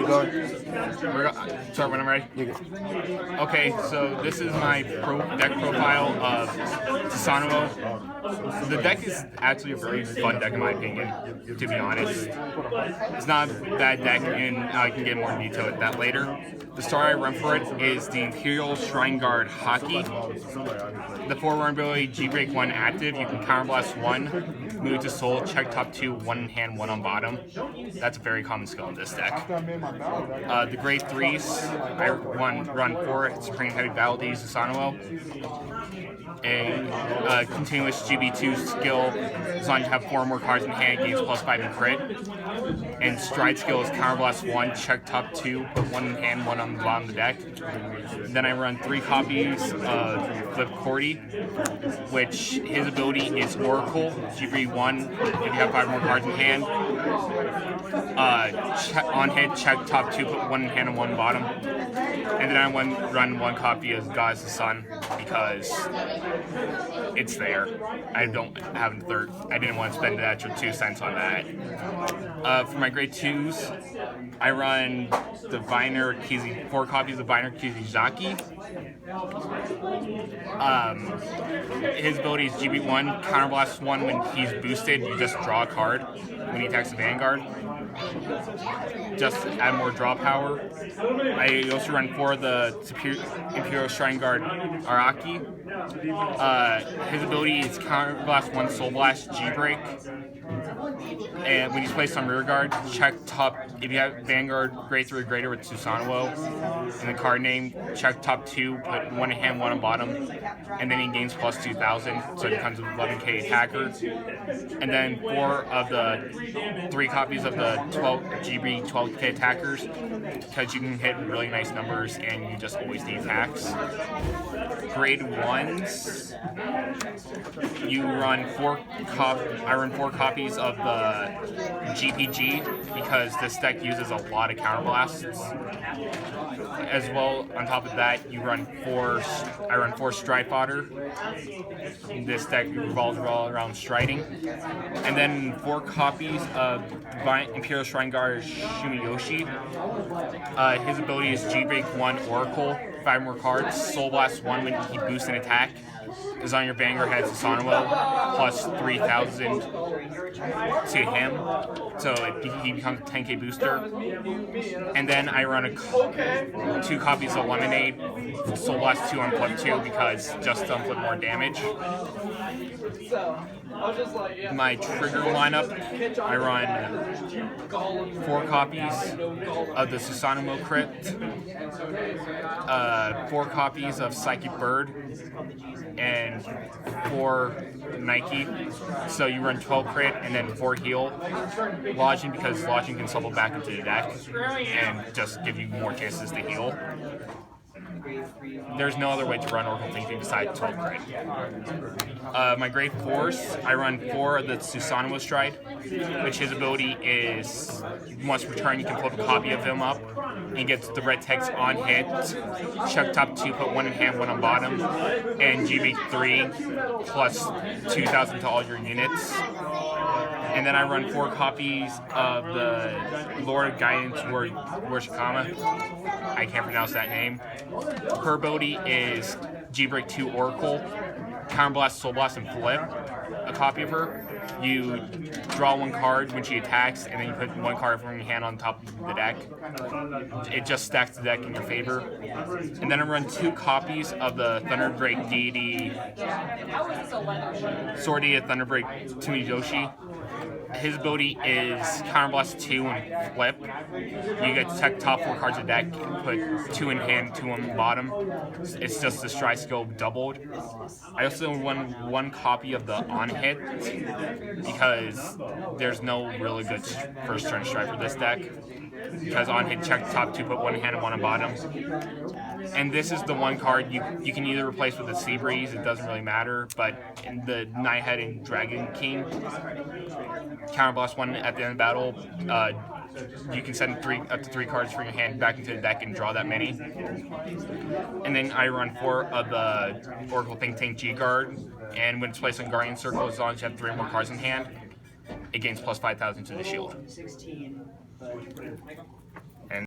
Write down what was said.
Go. Start when I'm ready. You go. Okay, so this is my deck profile of Susanoo. The deck is actually a very fun deck in my opinion, to be honest. It's not a bad deck, and I can get more in detail with that later. The story I run for it is the Imperial Shrine Guard Hockey. The 4-run ability, G-Break 1 active, you can counterblast 1, move to soul, check top 2, 1 in hand, 1 on bottom. That's a very common skill in this deck. The grade 3s, I run 4 Supreme Heavy Battle Days Susanoo. A continuous GB2 skill, as long as you have 4 more cards in hand, gains +5 in crit. And stride skill is counterblast 1, check top 2, put 1 in hand, 1 on the bottom of the deck. Then I run 3 copies of Flip Cordy, which his ability is Oracle, GB 1, if you have 5 more cards in hand. On hit, check top 2, put 1 in hand and 1 on bottom. And then I run 1 copy of Goddess of the Sun because it's there. I don't have a third. I didn't want to spend an extra 2 cents on that. For my grade 2s, I run the 4 copies of Viner Kizizaki. His ability is GB1, counterblast 1 when he's boosted, you just draw a card when he attacks the Vanguard. Just add more draw power. I also run 4 of the Imperial Shrine Guard Araki. His ability is counterblast 1, soul blast, G-break. And when he's placed on rear guard, check top, if you have Vanguard grade 3 or greater with Susanoo in the card name, check top 2, put 1 in hand, 1 on bottom, and then he gains +2,000, so it becomes an 11k attacker. And then 4 of the 3 copies of the 12k attackers, because you can hit really nice numbers and you just always need attacks. Grade 1s, you run I run 4 copies of the GPG because this deck uses a lot of counterblasts. As well, on top of that, I run 4 Stride Fodder. This deck revolves all around striding. And then 4 copies of Imperial Shrine Guard Shumiyoshi. His ability is G-Break 1 Oracle, 5 more cards, Soul Blast 1 when he boosts an attack. Is on your Vanguard has Susanoo, plus 3,000 to him, so he becomes a 10k booster. And then I run 2 copies of Lemonade, Soul Blast 2 on flip 2 because just flip more damage. My trigger lineup, I run 4 copies of the Susanoo crit, 4 copies of Psychic Bird, and 4 Nike. So you run 12 crit and then 4 heal. Lodging because Lodging can supplement back into the deck and just give you more chances to heal. There's no other way to run Oracle Thinking besides 12 crit. My grade 4s, I run 4 of the Susanoo Stride, which his ability is once per turn you can flip a copy of him up. He gets the red text on hit, check top 2, put 1 in hand, 1 on bottom, and GB 3 plus 2,000 to all your units. And then I run 4 copies of the Lord of Guidance Worshikama. I can't pronounce that name. Her ability is G-Break 2 Oracle, Counterblast, Soul Blast, and Flip. A copy of her. You draw 1 card when she attacks, and then you put 1 card from your hand on top of the deck. It just stacks the deck in your favor. And then I run 2 copies of the Thunderbreak Deity, Sword Deity Thunderbreak Tsumiyoshi. His ability is Counterblast 2 and Flip. You get to check top 4 cards of the deck, put 2 in hand, 2 on the bottom. It's just the stride skill doubled. I also run 1 copy of the on hit because there's no really good first turn stride for this deck. Because on hit, check top 2, put 1 in hand and 1 on bottom. And this is the 1 card you can either replace with a Sea Breeze, it doesn't really matter, but in the Nighthead and Dragon King, counterblast 1 at the end of battle, you can send up to 3 cards from your hand back into the deck and draw that many. And then I run 4 of the Oracle Think Tank G-Guard, and when it's placed on Guardian Circle, as long as you have 3 more cards in hand, it gains plus 5,000 to the shield.